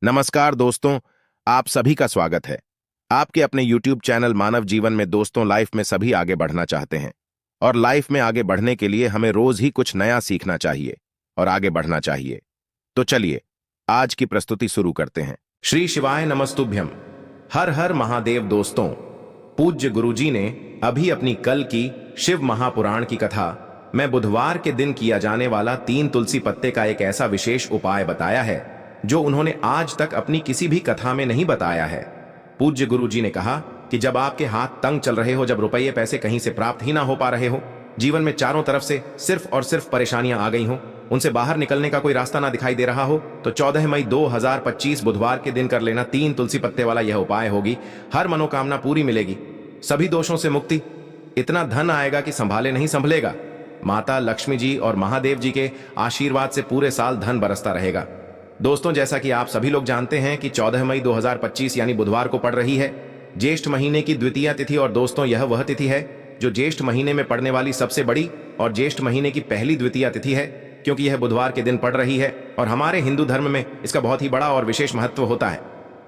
नमस्कार दोस्तों, आप सभी का स्वागत है। आपके अपने YouTube चैनल मानव जीवन में दोस्तों लाइफ में सभी आगे बढ़ना चाहते हैं और लाइफ में आगे बढ़ने के लिए हमें रोज ही कुछ नया सीखना चाहिए और आगे बढ़ना चाहिए। तो चलिए आज की प्रस्तुति शुरू करते हैं। श्री शिवाय नमस्तुभ्यम। हर हर महादेव। दोस्तों, पूज्य गुरुजी ने अभी अपनी कल की शिव महापुराण की कथा में बुधवार के दिन किया जाने वाला 3 तुलसी पत्ते का एक ऐसा विशेष उपाय बताया है जो उन्होंने आज तक अपनी किसी भी कथा में नहीं बताया है। पूज्य गुरुजी ने कहा कि जब आपके हाथ तंग चल रहे हो, जब रुपये पैसे कहीं से प्राप्त ही ना हो पा रहे हो, जीवन में चारों तरफ से सिर्फ और सिर्फ परेशानियां आ गई हो, उनसे बाहर निकलने का कोई रास्ता ना दिखाई दे रहा हो, तो 14 मई 2025 बुधवार के दिन कर लेना 3 तुलसी पत्ते वाला यह उपाय होगी। हर मनोकामना पूरी मिलेगी, सभी दोषों से मुक्ति, इतना धन आएगा कि संभाले नहीं संभलेगा। माता लक्ष्मी जी और महादेव जी के आशीर्वाद से पूरे साल धन बरसता रहेगा। दोस्तों, जैसा कि आप सभी लोग जानते हैं कि 14 मई 2025 यानी बुधवार को पड़ रही है ज्येष्ठ महीने की द्वितीया तिथि। और दोस्तों, यह वह तिथि है जो ज्येष्ठ महीने में पड़ने वाली सबसे बड़ी और ज्येष्ठ महीने की पहली द्वितीया तिथि है, क्योंकि यह बुधवार के दिन पड़ रही है और हमारे हिंदू धर्म में इसका बहुत ही बड़ा और विशेष महत्व होता है।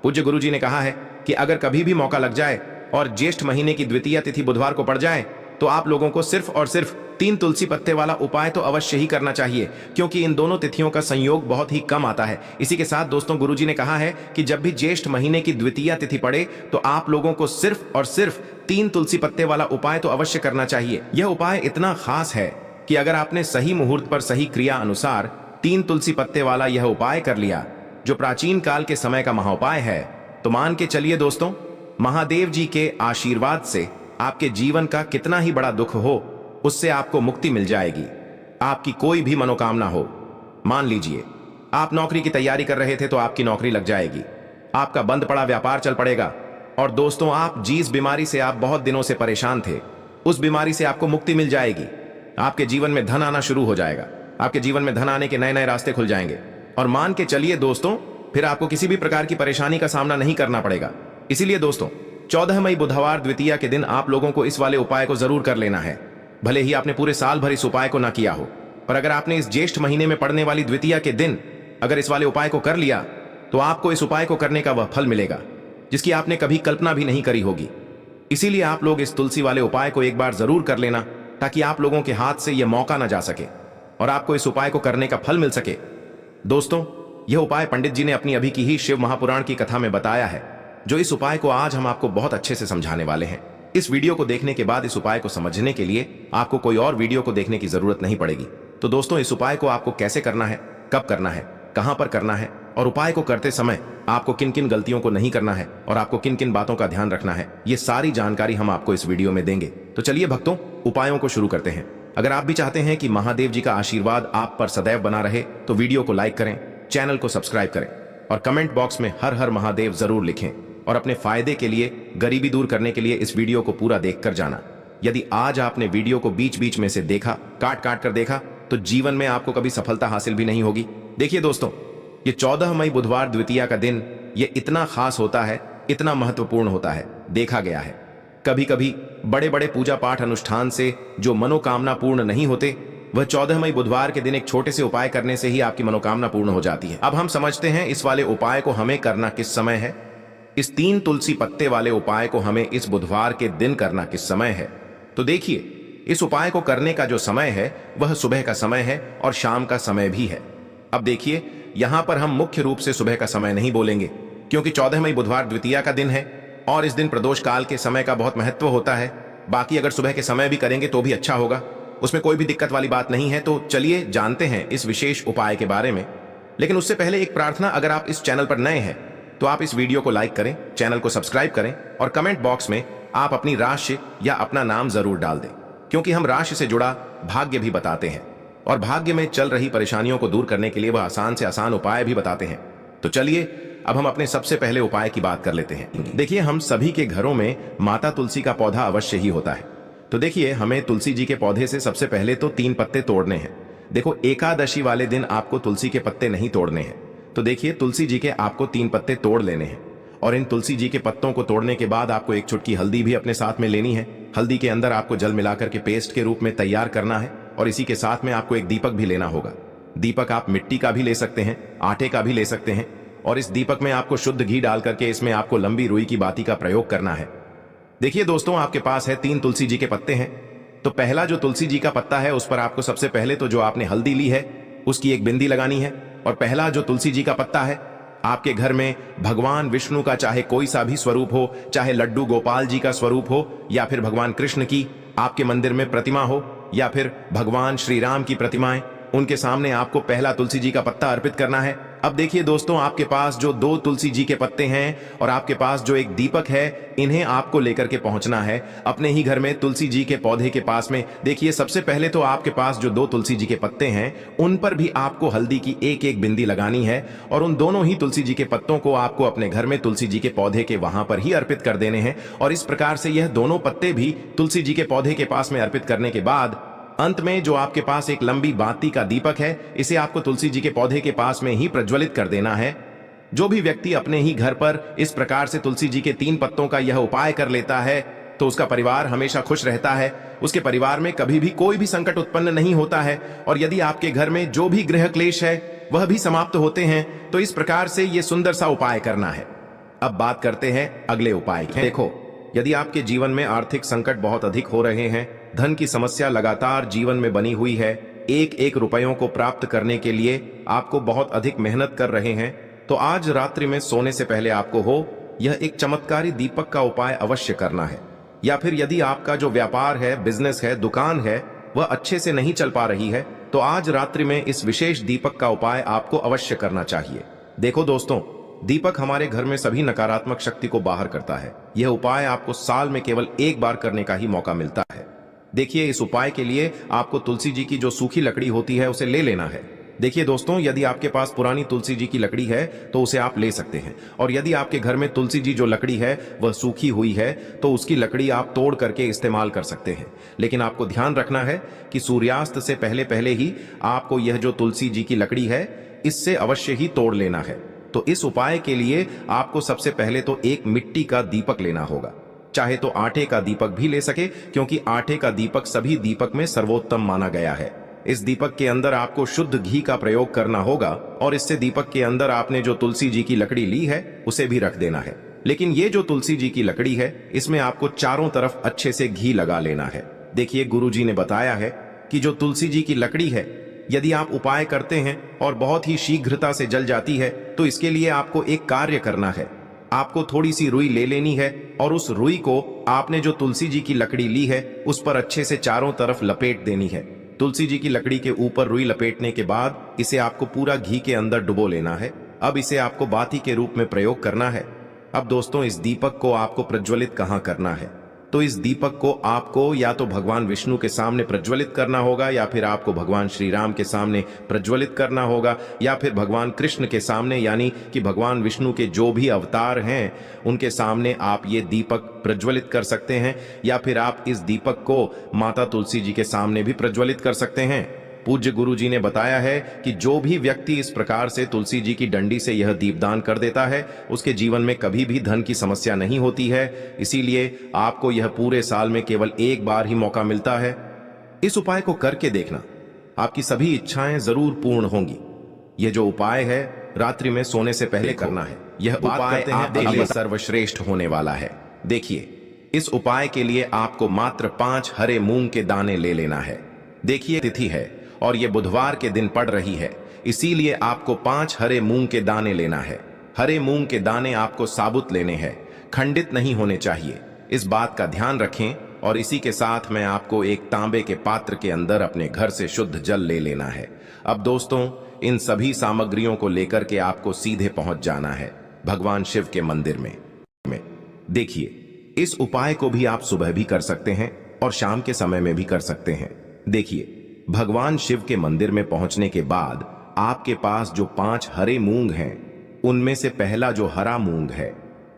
पूज्य गुरु जी ने कहा है कि अगर कभी भी मौका लग जाए और ज्येष्ठ महीने की द्वितीया तिथि बुधवार को पड़ जाए तो आप लोगों को सिर्फ और सिर्फ 3 तुलसी पत्ते वाला उपाय तो अवश्य ही करना चाहिए, क्योंकि इन दोनों तिथियों का संयोग बहुत ही कम आता है। इसी के साथ दोस्तों, गुरुजी ने कहा है कि जब भी ज्येष्ठ महीने की द्वितीया तिथि पड़े तो आप लोगों को सिर्फ और सिर्फ 3 तुलसी पत्ते वाला उपाय तो अवश्य करना चाहिए। यह उपाय इतना खास है कि अगर आपने सही मुहूर्त पर सही क्रिया अनुसार 3 तुलसी पत्ते वाला यह उपाय कर लिया, जो प्राचीन काल के समय का महाउपाय है, तो मान के चलिए दोस्तों, महादेव जी के आशीर्वाद से आपके जीवन का कितना ही बड़ा दुख हो, उससे आपको मुक्ति मिल जाएगी। आपकी कोई भी मनोकामना हो, मान लीजिए आप नौकरी की तैयारी कर रहे थे तो आपकी नौकरी लग जाएगी, आपका बंद पड़ा व्यापार चल पड़ेगा, और दोस्तों, आप जिस बीमारी से आप बहुत दिनों से परेशान थे, उस बीमारी से आपको मुक्ति मिल जाएगी। आपके जीवन में धन आना शुरू हो जाएगा, आपके जीवन में धन आने के नए नए रास्ते खुल जाएंगे, और मान के चलिए दोस्तों, फिर आपको किसी भी प्रकार की परेशानी का सामना नहीं करना पड़ेगा। इसीलिए दोस्तों, 14 मई बुधवार द्वितीया के दिन आप लोगों को इस वाले उपाय को जरूर कर लेना है। भले ही आपने पूरे साल भर इस उपाय को ना किया हो, पर अगर आपने इस ज्येष्ठ महीने में पड़ने वाली द्वितीया के दिन अगर इस वाले उपाय को कर लिया, तो आपको इस उपाय को करने का वह फल मिलेगा जिसकी आपने कभी कल्पना भी नहीं करी होगी। इसीलिए आप लोग इस तुलसी वाले उपाय को एक बार जरूर कर लेना, ताकि आप लोगों के हाथ से यह मौका ना जा सके और आपको इस उपाय को करने का फल मिल सके। दोस्तों, यह उपाय पंडित जी ने अपनी अभी की ही शिव महापुराण की कथा में बताया है, जो इस उपाय को आज हम आपको बहुत अच्छे से समझाने वाले हैं। इस वीडियो को देखने के बाद इस उपाय को समझने के लिए आपको कोई और वीडियो को देखने की जरूरत नहीं पड़ेगी। तो दोस्तों, इस उपाय को आपको कैसे करना है, कब करना है, कहां पर करना है, और उपाय को करते समय आपको किन किन गलतियों को नहीं करना है और आपको किन किन बातों का ध्यान रखना है, ये सारी जानकारी हम आपको इस वीडियो में देंगे। तो चलिए भक्तों, उपायों को शुरू करते हैं। अगर आप भी चाहते हैं कि महादेव जी का आशीर्वाद आप पर सदैव बना रहे, तो वीडियो को लाइक करें, चैनल को सब्सक्राइब करें और कमेंट बॉक्स में हर हर महादेव जरूर लिखें, और अपने फायदे के लिए, गरीबी दूर करने के लिए इस वीडियो को पूरा देखकर जाना। यदि आज आपने वीडियो को बीच बीच में से देखा, काट काट कर देखा, तो जीवन में आपको कभी सफलता हासिल भी नहीं होगी। देखिए दोस्तों, ये 14 मई बुधवार द्वितीया का दिन ये इतना खास होता है, इतना महत्वपूर्ण होता है। देखा गया है कभी कभी बड़े बड़े पूजा पाठ अनुष्ठान से जो मनोकामना पूर्ण नहीं होते, वह 14 मई बुधवार के दिन एक छोटे से उपाय करने से ही आपकी मनोकामना पूर्ण हो जाती है। अब हम समझते हैं इस वाले उपाय को हमें करना किस समय है। इस 3 तुलसी पत्ते वाले उपाय को हमें इस बुधवार के दिन करना किस समय है। तो देखिए, इस उपाय को करने का जो समय है वह सुबह का समय है और शाम का समय भी है। अब देखिए, यहां पर हम मुख्य रूप से सुबह का समय नहीं बोलेंगे, क्योंकि 14 मई बुधवार द्वितीया का दिन है और इस दिन प्रदोष काल के समय का बहुत महत्व होता है। बाकी अगर सुबह के समय भी करेंगे तो भी अच्छा होगा, उसमें कोई भी दिक्कत वाली बात नहीं है। तो चलिए जानते हैं इस विशेष उपाय के बारे में। लेकिन उससे पहले एक प्रार्थना, अगर आप इस चैनल पर नए हैं तो आप इस वीडियो को लाइक करें, चैनल को सब्सक्राइब करें और कमेंट बॉक्स में आप अपनी राशि या अपना नाम जरूर डाल दें, क्योंकि हम राशि से जुड़ा भाग्य भी बताते हैं और भाग्य में चल रही परेशानियों को दूर करने के लिए वह आसान से आसान उपाय भी बताते हैं। तो चलिए अब हम अपने सबसे पहले उपाय की बात कर लेते हैं। देखिए, हम सभी के घरों में माता तुलसी का पौधा अवश्य ही होता है। तो देखिए, हमें तुलसी जी के पौधे से सबसे पहले तो 3 पत्ते तोड़ने हैं। देखो, एकादशी वाले दिन आपको तुलसी के पत्ते नहीं तोड़ने हैं। तो देखिए, तुलसी जी के आपको 3 पत्ते तोड़ लेने हैं, और इन तुलसी जी के पत्तों को तोड़ने के बाद आपको एक चुटकी हल्दी भी अपने साथ में लेनी है। हल्दी के अंदर आपको जल मिलाकर के पेस्ट के रूप में तैयार करना है, और इसी के साथ में आपको एक दीपक भी लेना होगा। दीपक आप मिट्टी का भी ले सकते हैं, आटे का भी ले सकते हैं, और इस दीपक में आपको शुद्ध घी डाल करके इसमें आपको लंबी रुई की बाती का प्रयोग करना है। देखिए दोस्तों, आपके पास है 3 तुलसी जी के पत्ते हैं। तो पहला जो तुलसी जी का पत्ता है उस पर आपको सबसे पहले तो जो आपने हल्दी ली है उसकी एक बिंदी लगानी है। और पहला जो तुलसी जी का पत्ता है, आपके घर में भगवान विष्णु का चाहे कोई सा भी स्वरूप हो, चाहे लड्डू गोपाल जी का स्वरूप हो, या फिर भगवान कृष्ण की आपके मंदिर में प्रतिमा हो, या फिर भगवान श्री राम की प्रतिमाएं, उनके सामने आपको पहला तुलसी जी का पत्ता अर्पित करना है। अब देखिए दोस्तों, आपके पास जो 2 तुलसी जी के पत्ते हैं और आपके पास जो एक दीपक है, इन्हें आपको लेकर के पहुंचना है अपने ही घर में तुलसी जी के पौधे के पास में। देखिए, सबसे पहले तो आपके पास जो 2 तुलसी जी के पत्ते हैं उन पर भी आपको हल्दी की एक एक बिंदी लगानी है और उन दोनों ही तुलसी जी के पत्तों को आपको अपने घर में तुलसी जी के पौधे के वहां पर ही अर्पित कर देने हैं। और इस प्रकार से यह दोनों पत्ते भी तुलसी जी के पौधे के पास में अर्पित करने के बाद अंत में जो आपके पास एक लंबी बाती का दीपक है, इसे आपको तुलसी जी के पौधे के पास में ही प्रज्वलित कर देना है। जो भी व्यक्ति अपने ही घर पर इस प्रकार से तुलसी जी के 3 पत्तों का यह उपाय कर लेता है तो उसका परिवार हमेशा खुश रहता है, उसके परिवार में कभी भी कोई भी संकट उत्पन्न नहीं होता है, और यदि आपके घर में जो भी गृह क्लेश है वह भी समाप्त होते हैं। तो इस प्रकार से यह सुंदर सा उपाय करना है। अब बात करते हैं अगले उपाय की। देखो, यदि आपके जीवन में आर्थिक संकट बहुत अधिक हो रहे हैं, धन की समस्या लगातार जीवन में बनी हुई है, एक एक रुपयों को प्राप्त करने के लिए आपको बहुत अधिक मेहनत कर रहे हैं, तो आज रात्रि में सोने से पहले आपको हो यह एक चमत्कारी दीपक का उपाय अवश्य करना है। या फिर यदि आपका जो व्यापार है, बिजनेस है, दुकान है, वह अच्छे से नहीं चल पा रही है, तो आज रात्रि में इस विशेष दीपक का उपाय आपको अवश्य करना चाहिए। देखो दोस्तों, दीपक हमारे घर में सभी नकारात्मक शक्ति को बाहर करता है। यह उपाय आपको साल में केवल एक बार करने का ही मौका मिलता है। देखिए, इस उपाय के लिए आपको तुलसी जी की जो सूखी लकड़ी होती है उसे ले लेना है। देखिए दोस्तों, यदि आपके पास पुरानी तुलसी जी की लकड़ी है तो उसे आप ले सकते हैं, और यदि आपके घर में तुलसी जी जो लकड़ी है वह सूखी हुई है तो उसकी लकड़ी आप तोड़ करके इस्तेमाल कर सकते हैं। लेकिन आपको ध्यान रखना है कि सूर्यास्त से पहले पहले ही आपको यह जो तुलसी जी की लकड़ी है इससे अवश्य ही तोड़ लेना है। तो इस उपाय के लिए आपको सबसे पहले तो एक मिट्टी का दीपक लेना होगा, चाहे तो आटे का दीपक भी ले सके, क्योंकि आटे का दीपक सभी दीपक में सर्वोत्तम माना गया है। इस दीपक के अंदर आपको शुद्ध घी का प्रयोग करना होगा, और इससे दीपक के अंदर आपने जो तुलसी जी की लकड़ी ली है उसे भी रख देना है। लेकिन ये जो तुलसी जी की लकड़ी है इसमें आपको चारों तरफ अच्छे से घी लगा लेना है। देखिए, गुरु जी ने बताया है कि जो तुलसी जी की लकड़ी है, यदि आप उपाय करते हैं और बहुत ही शीघ्रता से जल जाती है, तो इसके लिए आपको एक कार्य करना है। आपको थोड़ी सी रुई ले लेनी है और उस रुई को आपने जो तुलसी जी की लकड़ी ली है उस पर अच्छे से चारों तरफ लपेट देनी है। तुलसी जी की लकड़ी के ऊपर रुई लपेटने के बाद इसे आपको पूरा घी के अंदर डुबो लेना है। अब इसे आपको बाती के रूप में प्रयोग करना है। अब दोस्तों, इस दीपक को आपको प्रज्वलित कहाँ करना है? तो इस दीपक को आपको या तो भगवान विष्णु के सामने प्रज्वलित करना होगा, या फिर आपको भगवान श्री राम के सामने प्रज्वलित करना होगा, या फिर भगवान कृष्ण के सामने, यानी कि भगवान विष्णु के जो भी अवतार हैं उनके सामने आप ये दीपक प्रज्वलित कर सकते हैं। या फिर आप इस दीपक को माता तुलसी जी के सामने भी प्रज्वलित कर सकते हैं। पूज्य गुरु जी ने बताया है कि जो भी व्यक्ति इस प्रकार से तुलसी जी की डंडी से यह दीपदान कर देता है उसके जीवन में कभी भी धन की समस्या नहीं होती है। इसीलिए आपको यह पूरे साल में केवल एक बार ही मौका मिलता है। इस उपाय को करके देखना, आपकी सभी इच्छाएं जरूर पूर्ण होंगी। यह जो उपाय है रात्रि में सोने से पहले करना है। यह उपाय आपके लिए सर्वश्रेष्ठ होने वाला है। देखिए, इस उपाय के लिए आपको मात्र 5 हरे मूंग के दाने ले लेना है। देखिए, तिथि है और ये बुधवार के दिन पड़ रही है, इसीलिए आपको 5 हरे मूंग के दाने लेना है। हरे मूंग के दाने आपको साबुत लेने हैं, खंडित नहीं होने चाहिए। इस बात का ध्यान रखें। और इसी के साथ मैं आपको एक तांबे के पात्र के अंदर अपने घर से शुद्ध जल ले लेना है। अब दोस्तों, इन सभी सामग्रियों को लेकर के आपको सीधे पहुंच जाना है भगवान शिव के मंदिर में। देखिए, इस उपाय को भी आप सुबह भी कर सकते हैं और शाम के समय में भी कर सकते हैं। देखिए, भगवान शिव के मंदिर में पहुंचने के बाद आपके पास जो 5 हरे मूंग हैं, उनमें से पहला जो हरा मूंग है,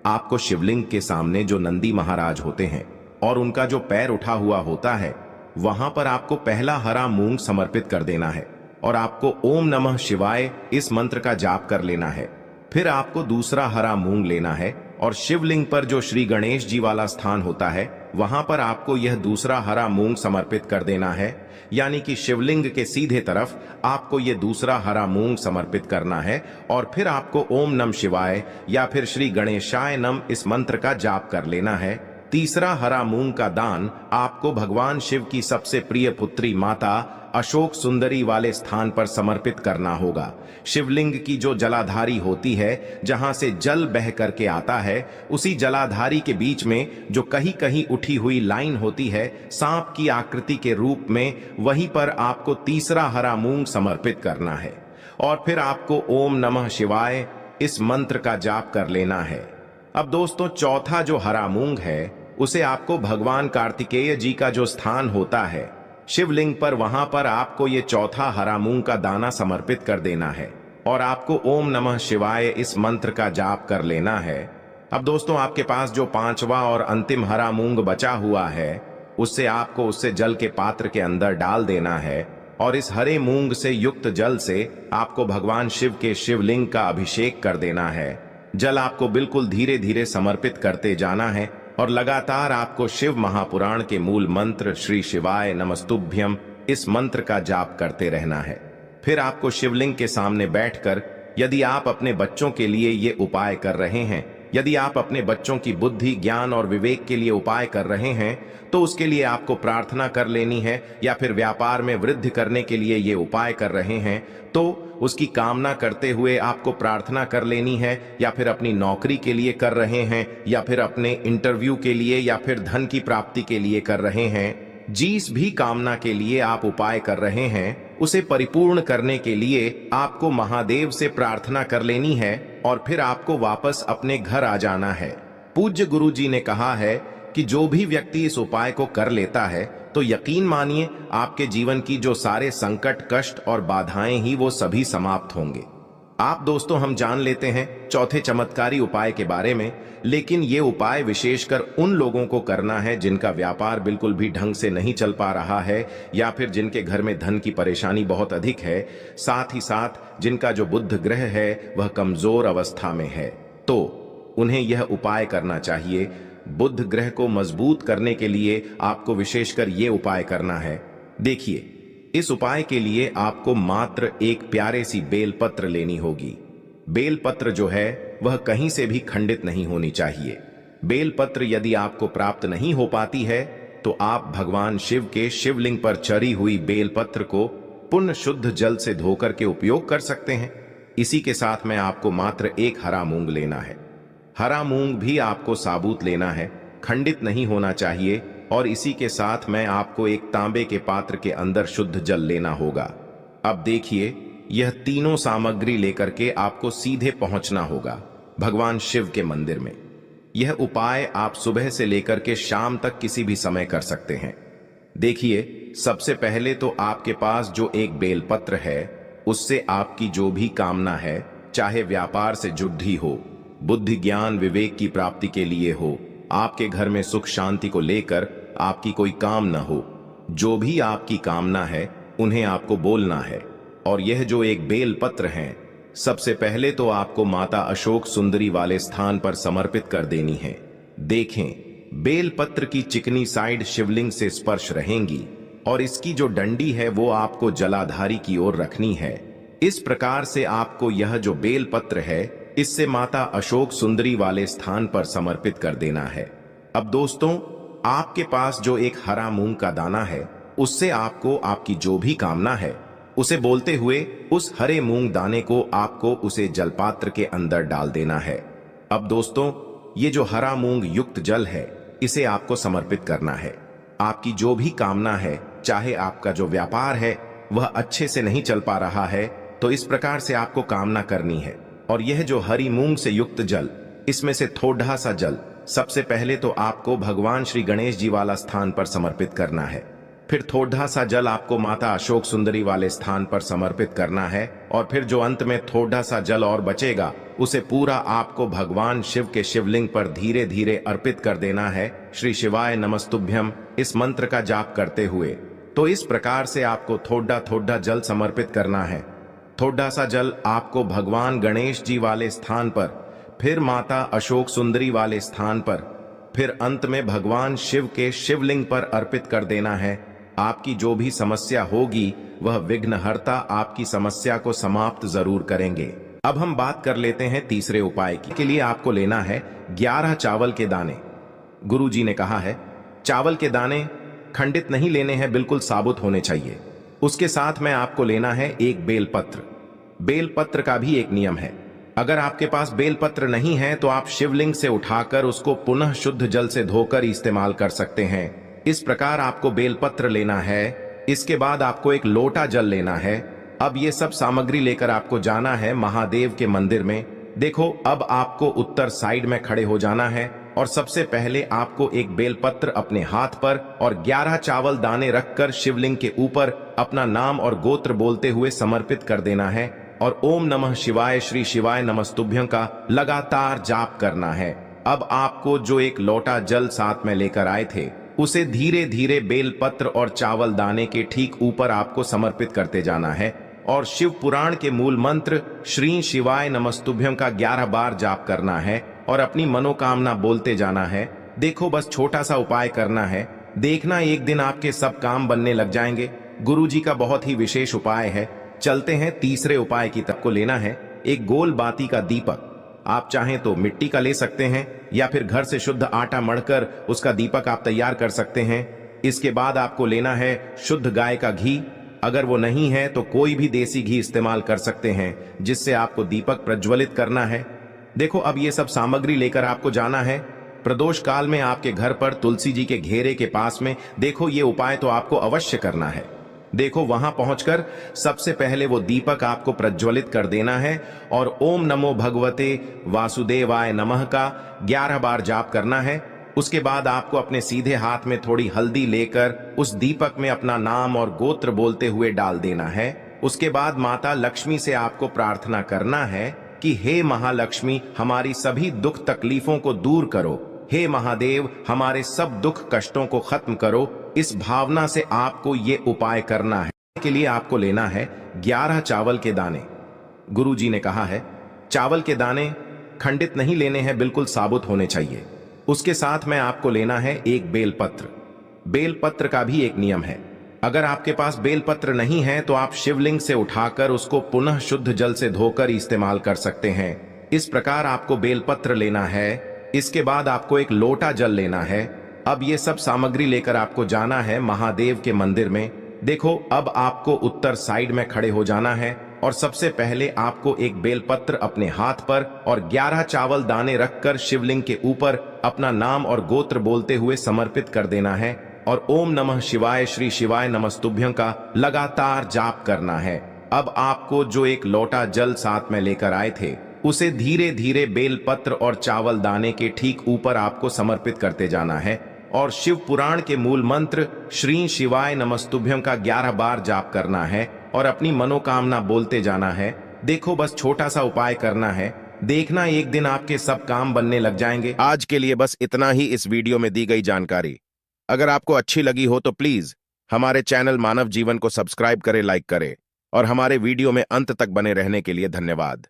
आपको शिवलिंग के सामने जो नंदी महाराज होते हैं और उनका जो पैर उठा हुआ होता है, वहां पर आपको पहला हरा मूंग समर्पित कर देना है और आपको ओम नमः शिवाय इस मंत्र का जाप कर लेना है। फिर आपको दूसरा हरा मूंग लेना है और शिवलिंग पर जो श्री गणेश जी वाला स्थान होता है वहां पर आपको यह दूसरा हरा मूंग समर्पित कर देना है। यानी कि शिवलिंग के सीधे तरफ आपको यह दूसरा हरा मूंग समर्पित करना है और फिर आपको ओम नम शिवाय या फिर श्री गणेशाय नम इस मंत्र का जाप कर लेना है। तीसरा हरा मूंग का दान आपको भगवान शिव की सबसे प्रिय पुत्री माता अशोक सुंदरी वाले स्थान पर समर्पित करना होगा। शिवलिंग की जो जलाधारी होती है, जहां से जल बह करके आता है, उसी जलाधारी के बीच में जो कहीं कहीं उठी हुई लाइन होती है सांप की आकृति के रूप में, वहीं पर आपको तीसरा हरा मूंग समर्पित करना है और फिर आपको ओम नमः शिवाय इस मंत्र का जाप कर लेना है। अब दोस्तों, चौथा जो हरा मूंग है उसे आपको भगवान कार्तिकेय जी का जो स्थान होता है शिवलिंग पर, वहां पर आपको ये चौथा हरा मूंग का दाना समर्पित कर देना है और आपको ओम नमः शिवाय इस मंत्र का जाप कर लेना है। अब दोस्तों, आपके पास जो पांचवा और अंतिम हरा मूंग बचा हुआ है उससे आपको उससे जल के पात्र के अंदर डाल देना है और इस हरे मूंग से युक्त जल से आपको भगवान शिव के शिवलिंग का अभिषेक कर देना है। जल आपको बिल्कुल धीरे धीरे समर्पित करते जाना है और लगातार आपको शिव महापुराण के मूल मंत्र श्री शिवाय नमस्तुभ्यम इस मंत्र का जाप करते रहना है। फिर आपको शिवलिंग के सामने बैठकर, यदि आप अपने बच्चों के लिए ये उपाय कर रहे हैं, यदि आप अपने बच्चों की बुद्धि, ज्ञान और विवेक के लिए उपाय कर रहे हैं, तो उसके लिए आपको प्रार्थना कर लेनी है, या फिर व्यापार में वृद्धि करने के लिए ये उपाय कर रहे हैं तो उसकी कामना करते हुए आपको प्रार्थना कर लेनी है, या फिर अपनी नौकरी के लिए कर रहे हैं, या फिर अपने इंटरव्यू के लिए, या फिर धन की प्राप्ति के लिए कर रहे हैं। जिस भी कामना के लिए आप उपाय कर रहे हैं उसे परिपूर्ण करने के लिए आपको महादेव से प्रार्थना कर लेनी है और फिर आपको वापस अपने घर आ जाना है। पूज्य गुरु जी ने कहा है कि जो भी व्यक्ति इस उपाय को कर लेता है तो यकीन मानिए आपके जीवन की जो सारे संकट, कष्ट और बाधाएं ही वो सभी समाप्त होंगे। आप दोस्तों, हम जान लेते हैं चौथे चमत्कारी उपाय के बारे में, लेकिन ये उपाय विशेषकर उन लोगों को करना है जिनका व्यापार बिल्कुल भी ढंग से नहीं चल पा रहा है, या फिर जिनके घर में धन की परेशानी बहुत अधिक है, साथ ही साथ जिनका जो बुध ग्रह है वह कमजोर अवस्था में है, तो उन्हें यह उपाय करना चाहिए। बुध ग्रह को मजबूत करने के लिए आपको विशेषकर ये उपाय करना है। देखिए, इस उपाय के लिए आपको मात्र एक प्यारे सी बेलपत्र लेनी होगी। बेलपत्र जो है वह कहीं से भी खंडित नहीं होनी चाहिए। बेलपत्र यदि आपको प्राप्त नहीं हो पाती है तो आप भगवान शिव के शिवलिंग पर चढ़ी हुई बेलपत्र को पुण्य शुद्ध जल से धोकर के उपयोग कर सकते हैं। इसी के साथ में आपको मात्र एक हरा मूंग लेना है। हरा मूंग भी आपको साबुत लेना है, खंडित नहीं होना चाहिए। और इसी के साथ में आपको एक तांबे के पात्र के अंदर शुद्ध जल लेना होगा। अब देखिए, यह तीनों सामग्री लेकर के आपको सीधे पहुंचना होगा भगवान शिव के मंदिर में। यह उपाय आप सुबह से लेकर के शाम तक किसी भी समय कर सकते हैं। देखिए, सबसे पहले तो आपके पास जो एक बेलपत्र है उससे आपकी जो भी कामना है, चाहे व्यापार से जुड़ी हो, बुद्धि ज्ञान विवेक की प्राप्ति के लिए हो, आपके घर में सुख शांति को लेकर आपकी कोई काम न हो, जो भी आपकी कामना है उन्हें आपको बोलना है। और यह जो एक बेल पत्र है, सबसे पहले तो आपको माता अशोक सुंदरी वाले स्थान पर समर्पित कर देनी है। देखें, बेल पत्र की चिकनी साइड शिवलिंग से स्पर्श रहेंगी और इसकी जो डंडी है वो आपको जलाधारी की ओर रखनी है। इस प्रकार से आपको यह जो बेल पत्र है इससे माता अशोक सुंदरी वाले स्थान पर समर्पित कर देना है। अब दोस्तों, आपके पास जो एक हरा मूंग का दाना है उससे आपको आपकी जो भी कामना है उसे बोलते हुए उस हरे मूंग दाने को आपको उसे जलपात्र के अंदर डाल देना है। अब दोस्तों, ये जो हरा मूंग युक्त जल है इसे आपको समर्पित करना है। आपकी जो भी कामना है, चाहे आपका जो व्यापार है वह अच्छे से नहीं चल पा रहा है, तो इस प्रकार से आपको कामना करनी है। और यह जो हरी मूंग से युक्त जल, इसमें से थोड़ा सा जल सबसे पहले तो आपको भगवान श्री गणेश जी वाला स्थान पर समर्पित करना है। फिर थोड़ा सा जल आपको माता अशोक सुंदरी वाले स्थान पर समर्पित करना है। और फिर जो अंत में थोड़ा सा जल और बचेगा उसे पूरा आपको भगवान शिव के शिवलिंग पर धीरे धीरे अर्पित कर देना है, श्री शिवाय नमस्तुभ्यम इस मंत्र का जाप करते हुए। तो इस प्रकार से आपको थोड़ा थोड़ा जल समर्पित करना है। थोड़ा सा जल आपको भगवान गणेश जी वाले स्थान पर, फिर माता अशोक सुंदरी वाले स्थान पर, फिर अंत में भगवान शिव के शिवलिंग पर अर्पित कर देना है। आपकी जो भी समस्या होगी वह विघ्नहर्ता आपकी समस्या को समाप्त जरूर करेंगे। अब हम बात कर लेते हैं तीसरे उपाय की। के लिए आपको लेना है 11 चावल के दाने। गुरुजी ने कहा है चावल के दाने खंडित नहीं लेने हैं, बिल्कुल साबुत होने चाहिए। उसके साथ में आपको लेना है एक बेलपत्र। बेलपत्र का भी एक नियम है, अगर आपके पास बेलपत्र नहीं है तो आप शिवलिंग से उठाकर उसको पुनः शुद्ध जल से धोकर इस्तेमाल कर सकते हैं। इस प्रकार आपको बेलपत्र लेना है। इसके बाद आपको एक लोटा जल लेना है। अब ये सब सामग्री लेकर आपको जाना है महादेव के मंदिर में। देखो, अब आपको उत्तर साइड में खड़े हो जाना है और सबसे पहले आपको एक बेलपत्र अपने हाथ पर और 11 चावल दाने रखकर शिवलिंग के ऊपर अपना नाम और गोत्र बोलते हुए समर्पित कर देना है और ओम नमः शिवाय श्री शिवाय नमस्तुभ्यं का लगातार जाप करना है। अब आपको जो एक लोटा जल साथ में लेकर आए थे उसे धीरे धीरे बेलपत्र और चावल दाने के ठीक ऊपर आपको समर्पित करते जाना है और शिव पुराण के मूल मंत्र श्री शिवाय नमस्तुभ्यं का 11 बार जाप करना है और अपनी मनोकामना बोलते जाना है। देखो, बस छोटा सा उपाय करना है, देखना एक दिन आपके सब काम बनने लग जाएंगे। गुरुजी का बहुत ही विशेष उपाय है। चलते हैं तीसरे उपाय की तरफ। को लेना है एक गोल बाती का दीपक। आप चाहें तो मिट्टी का ले सकते हैं या फिर घर से शुद्ध आटा मढ़कर उसका दीपक आप तैयार कर सकते हैं। इसके बाद आपको लेना है शुद्ध गाय का घी। अगर वो नहीं है तो कोई भी देसी घी इस्तेमाल कर सकते हैं, जिससे आपको दीपक प्रज्वलित करना है। देखो, अब ये सब सामग्री लेकर आपको जाना है प्रदोष काल में आपके घर पर तुलसी जी के घेरे के पास में। देखो, ये उपाय तो आपको अवश्य करना है। देखो, वहां पहुंचकर सबसे पहले वो दीपक आपको प्रज्वलित कर देना है और ओम नमो भगवते वासुदेवाय नमः का 11 बार जाप करना है। उसके बाद आपको अपने सीधे हाथ में थोड़ी हल्दी लेकर उस दीपक में अपना नाम और गोत्र बोलते हुए डाल देना है। उसके बाद माता लक्ष्मी से आपको प्रार्थना करना है कि हे महालक्ष्मी, हमारी सभी दुख तकलीफों को दूर करो। हे महादेव, हमारे सब दुख कष्टों को खत्म करो। इस भावना से आपको ये उपाय करना है। के लिए आपको लेना है 11 चावल के दाने। गुरुजी ने कहा है चावल के दाने खंडित नहीं लेने हैं, बिल्कुल साबुत होने चाहिए। उसके साथ में आपको लेना है एक बेलपत्र। बेलपत्र का भी एक नियम है, अगर आपके पास बेलपत्र नहीं है तो आप शिवलिंग से उठाकर उसको पुनः शुद्ध जल से धोकर इस्तेमाल कर सकते हैं। इस प्रकार आपको बेलपत्र लेना है। इसके बाद आपको एक लोटा जल लेना है। अब ये सब सामग्री लेकर आपको जाना है महादेव के मंदिर में। देखो, अब आपको उत्तर साइड में खड़े हो जाना है और सबसे पहले आपको एक बेलपत्र अपने हाथ पर और 11 चावल दाने रखकर शिवलिंग के ऊपर अपना नाम और गोत्र बोलते हुए समर्पित कर देना है और ओम नमः शिवाय श्री शिवाय नमस्तुभ्यं का लगातार जाप करना है। अब आपको जो एक लोटा जल साथ में लेकर आए थे उसे धीरे धीरे बेलपत्र और चावल दाने के ठीक ऊपर आपको समर्पित करते जाना है और शिव पुराण के मूल मंत्र श्री शिवाय नमस्तुभ्यं का 11 बार जाप करना है और अपनी मनोकामना बोलते जाना है। देखो, बस छोटा सा उपाय करना है, देखना एक दिन आपके सब काम बनने लग जाएंगे। आज के लिए बस इतना ही इस वीडियो में दी गई जानकारी। अगर आपको अच्छी लगी हो तो प्लीज हमारे चैनल मानव जीवन को सब्सक्राइब करें, लाइक करें और हमारे वीडियो में अंत तक बने रहने के लिए धन्यवाद।